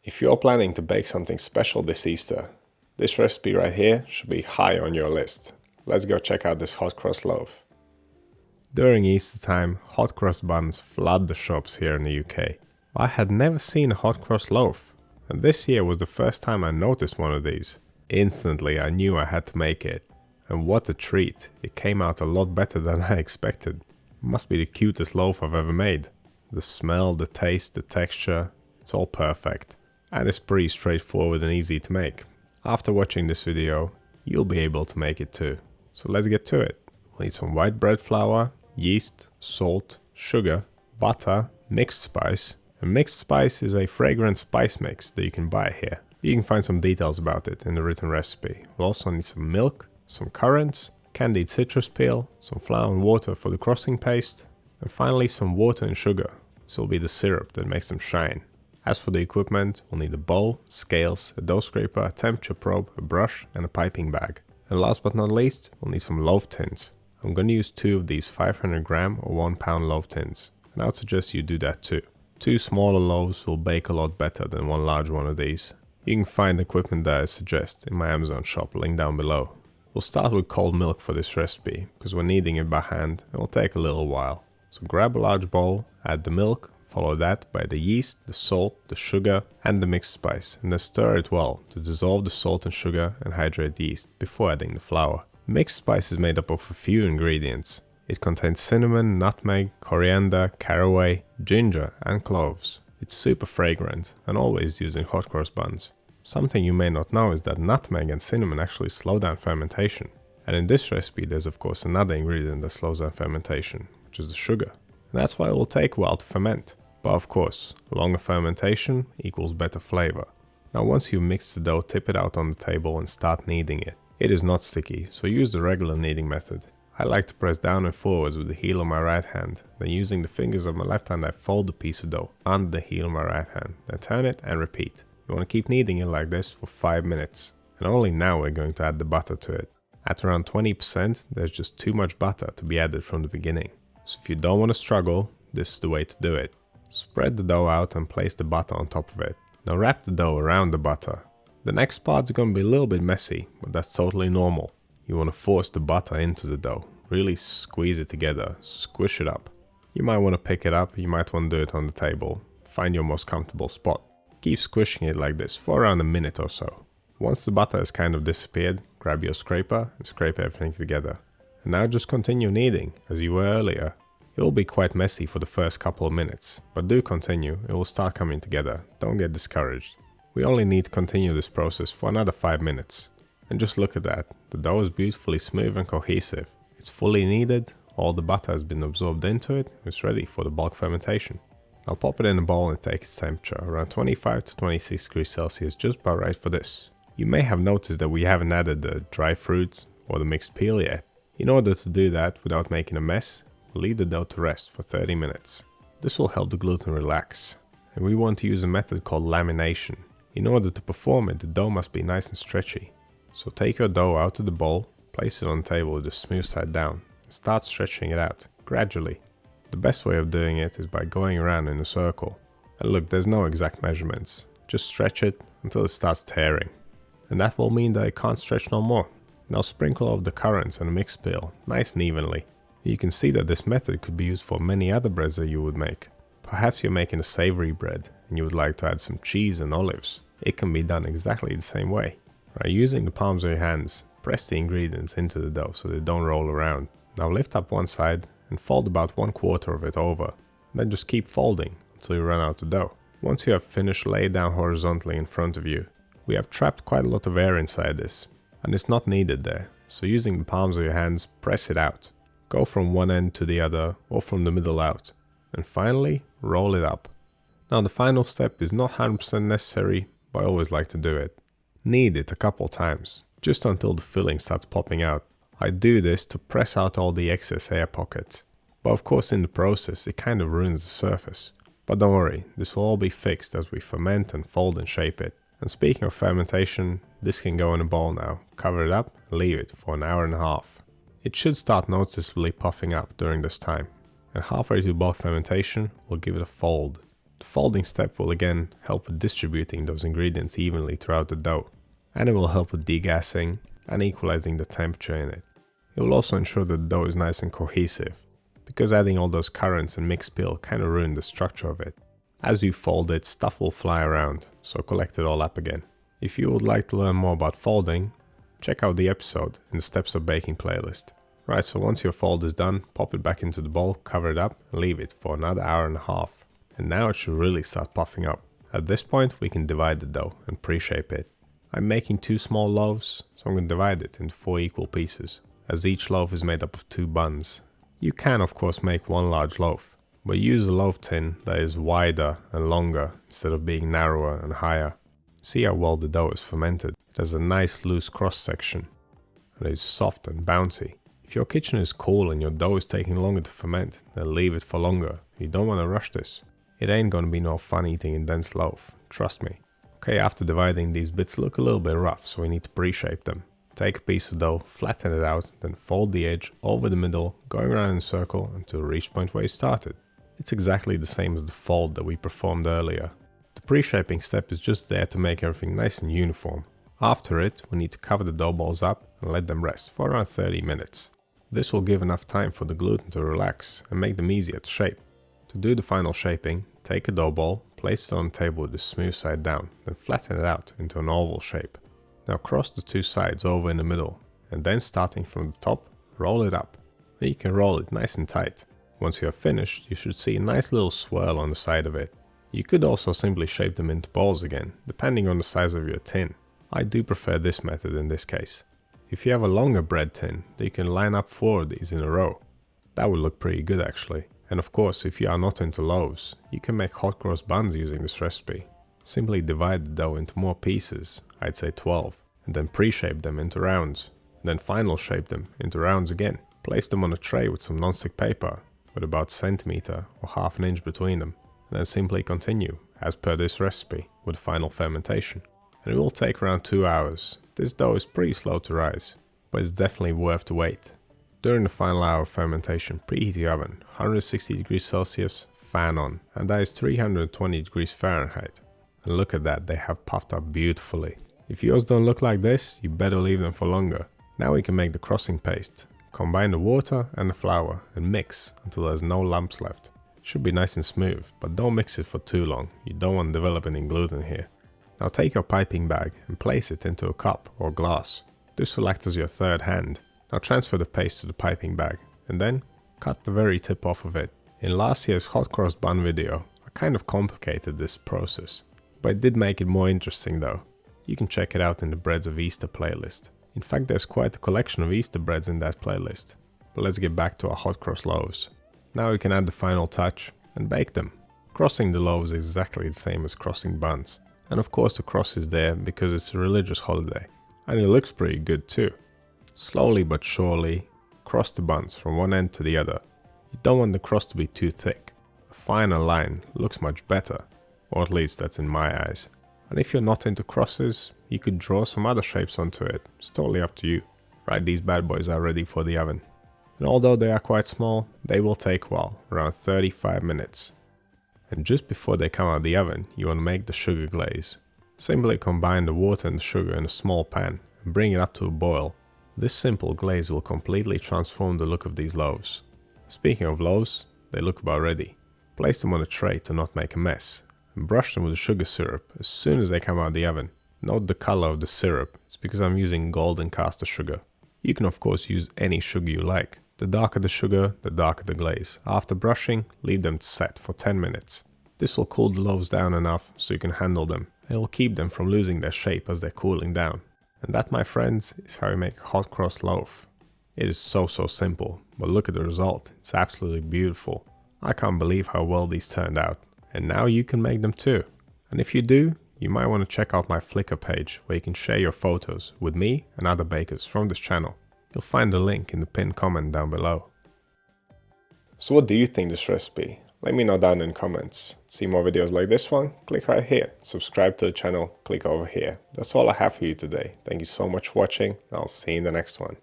If you're planning to bake something special this Easter, this recipe right here should be high on your list. Let's go check out this hot cross loaf. During Easter time, hot cross buns flood the shops here in the UK. I had never seen a hot cross loaf, and this year was the first time I noticed one of these. Instantly I knew I had to make it. And what a treat, it came out a lot better than I expected. It must be the cutest loaf I've ever made. The smell, the taste, the texture, it's all perfect. And it's pretty straightforward and easy to make. After watching this video, you'll be able to make it too. So let's get to it. We'll need some white bread flour, yeast, salt, sugar, butter, mixed spice. A mixed spice is a fragrant spice mix that you can buy here. You can find some details about it in the written recipe. We'll also need some milk, some currants, candied citrus peel, some flour and water for the crossing paste, and finally some water and sugar. This will be the syrup that makes them shine. As for the equipment, we'll need a bowl, scales, a dough scraper, a temperature probe, a brush and a piping bag. And last but not least, we'll need some loaf tins. I'm going to use 2 of these 500 gram or 1 pound loaf tins, and I would suggest you do that too. 2 smaller loaves will bake a lot better than 1 large one of these. You can find the equipment that I suggest in my Amazon shop, link down below. We'll start with cold milk for this recipe, because we're kneading it by hand and it will take a little while. So grab a large bowl, add the milk, follow that by the yeast, the salt, the sugar and the mixed spice, and then stir it well to dissolve the salt and sugar and hydrate the yeast before adding the flour. Mixed spice is made up of a few ingredients. It contains cinnamon, nutmeg, coriander, caraway, ginger and cloves. It's super fragrant and always used in hot cross buns. Something you may not know is that nutmeg and cinnamon actually slow down fermentation. And in this recipe there's of course another ingredient that slows down fermentation, which is the sugar. And that's why it will take a while to ferment. But of course, longer fermentation equals better flavor. Now once you mix the dough, tip it out on the table and start kneading it. It is not sticky, so use the regular kneading method. I like to press down and forwards with the heel of my right hand, then using the fingers of my left hand I fold the piece of dough under the heel of my right hand, then turn it and repeat. You want to keep kneading it like this for 5 minutes. And only now we're going to add the butter to it. At around 20%, there's just too much butter to be added from the beginning. So if you don't want to struggle, this is the way to do it. Spread the dough out and place the butter on top of it. Now wrap the dough around the butter. The next part's going to be a little bit messy, but that's totally normal. You want to force the butter into the dough. Really squeeze it together, squish it up. You might want to pick it up, you might want to do it on the table. Find your most comfortable spot. Keep squishing it like this for around a minute or so. Once the butter has kind of disappeared, grab your scraper and scrape everything together. And now just continue kneading as you were earlier. It will be quite messy for the first couple of minutes, but do continue, it will start coming together, don't get discouraged. We only need to continue this process for another 5 minutes. And just look at that, the dough is beautifully smooth and cohesive. It's fully kneaded, all the butter has been absorbed into it, it's ready for the bulk fermentation. Now pop it in a bowl and take its temperature, around 25 to 26 degrees Celsius, just about right for this. You may have noticed that we haven't added the dry fruits or the mixed peel yet. In order to do that without making a mess, leave the dough to rest for 30 minutes. This will help the gluten relax. And we want to use a method called lamination. In order to perform it, the dough must be nice and stretchy. So take your dough out of the bowl, place it on the table with the smooth side down, and start stretching it out, gradually. The best way of doing it is by going around in a circle. And look, there's no exact measurements. Just stretch it until it starts tearing. And that will mean that it can't stretch no more. Now sprinkle over the currants and the mixed peel, nice and evenly. You can see that this method could be used for many other breads that you would make. Perhaps you're making a savory bread and you would like to add some cheese and olives. It can be done exactly the same way. By using the palms of your hands, press the ingredients into the dough so they don't roll around. Now lift up one side and fold about 1/4 of it over. Then just keep folding until you run out of dough. Once you have finished, lay it down horizontally in front of you. We have trapped quite a lot of air inside this, and it's not needed there. So using the palms of your hands, press it out. Go from one end to the other or from the middle out. And finally, roll it up. Now the final step is not 100% necessary, but I always like to do it. Knead it a couple times, just until the filling starts popping out. I do this to press out all the excess air pockets. But of course in the process it kind of ruins the surface. But don't worry, this will all be fixed as we ferment and fold and shape it. And speaking of fermentation, this can go in a bowl now. Cover it up and leave it for 1.5 hours. It should start noticeably puffing up during this time. And halfway through bulk fermentation, we'll give it a fold. The folding step will again help with distributing those ingredients evenly throughout the dough, and it will help with degassing and equalizing the temperature in it. It will also ensure that the dough is nice and cohesive, because adding all those currants and mixed peel kind of ruined the structure of it. As you fold it, stuff will fly around, so collect it all up again. If you would like to learn more about folding, check out the episode in the Steps of Baking playlist. Right, so once your fold is done, pop it back into the bowl, cover it up, and leave it for another hour and a half. And now it should really start puffing up. At this point, we can divide the dough and pre-shape it. I'm making 2 small loaves, so I'm going to divide it into 4 equal pieces, as each loaf is made up of 2 buns. You can of course make 1 large loaf, but use a loaf tin that is wider and longer instead of being narrower and higher. See how well the dough is fermented. It has a nice loose cross section, and it is soft and bouncy. If your kitchen is cool and your dough is taking longer to ferment, then leave it for longer. You don't want to rush this. It ain't gonna be no fun eating a dense loaf, trust me. Okay, after dividing, these bits look a little bit rough, so we need to pre-shape them. Take a piece of dough, flatten it out, then fold the edge over the middle, going around in a circle until you reach the point where you started. It's exactly the same as the fold that we performed earlier. The pre-shaping step is just there to make everything nice and uniform. After it, we need to cover the dough balls up and let them rest for around 30 minutes. This will give enough time for the gluten to relax and make them easier to shape. To do the final shaping, take a dough ball, place it on the table with the smooth side down, then flatten it out into an oval shape. Now cross the 2 sides over in the middle, and then starting from the top, roll it up. Then you can roll it nice and tight. Once you are finished, you should see a nice little swirl on the side of it. You could also simply shape them into balls again, depending on the size of your tin. I do prefer this method in this case. If you have a longer bread tin, then you can line up 4 of these in a row. That would look pretty good actually. And of course, if you are not into loaves, you can make hot cross buns using this recipe. Simply divide the dough into more pieces, I'd say 12, and then pre-shape them into rounds. Then final shape them into rounds again. Place them on a tray with some non-stick paper, with about a centimeter or half an inch between them. And then simply continue, as per this recipe, with final fermentation. And it will take around 2 hours. This dough is pretty slow to rise, but it's definitely worth the wait. During the final hour of fermentation, preheat your oven, 160 degrees Celsius, fan on, and that is 320 degrees Fahrenheit. And look at that, they have puffed up beautifully. If yours don't look like this, you better leave them for longer. Now we can make the crossing paste. Combine the water and the flour and mix until there's no lumps left. It should be nice and smooth, but don't mix it for too long. You don't want to develop any gluten here. Now take your piping bag and place it into a cup or glass. This will act as your third hand. Now transfer the paste to the piping bag and then cut the very tip off of it. In last year's hot cross bun video, I kind of complicated this process, but it did make it more interesting though. You can check it out in the Breads of Easter playlist. In fact, there's quite a collection of Easter breads in that playlist. But let's get back to our hot cross loaves. Now we can add the final touch and bake them. Crossing the loaves is exactly the same as crossing buns. And of course the cross is there because it's a religious holiday. And it looks pretty good too. Slowly but surely, cross the buns from one end to the other. You don't want the cross to be too thick. A finer line looks much better, or at least that's in my eyes. And if you're not into crosses, you could draw some other shapes onto it. It's totally up to you. Right, these bad boys are ready for the oven. And although they are quite small, they will take a while, around 35 minutes. And just before they come out of the oven, you want to make the sugar glaze. Simply combine the water and the sugar in a small pan and bring it up to a boil. This simple glaze will completely transform the look of these loaves. Speaking of loaves, they look about ready. Place them on a tray to not make a mess, and brush them with the sugar syrup as soon as they come out of the oven. Note the color of the syrup, it's because I'm using golden caster sugar. You can of course use any sugar you like. The darker the sugar, the darker the glaze. After brushing, leave them to set for 10 minutes. This will cool the loaves down enough so you can handle them. It will keep them from losing their shape as they're cooling down. And that, my friends, is how you make a hot cross loaf. It is so simple, but look at the result. It's absolutely beautiful. I can't believe how well these turned out. And now you can make them too. And if you do, you might want to check out my Flickr page where you can share your photos with me and other bakers from this channel. You'll find the link in the pinned comment down below. So what do you think of this recipe? Let me know down in the comments. See more videos like this one? Click right here. Subscribe to the channel, click over here. That's all I have for you today. Thank you so much for watching, and I'll see you in the next one.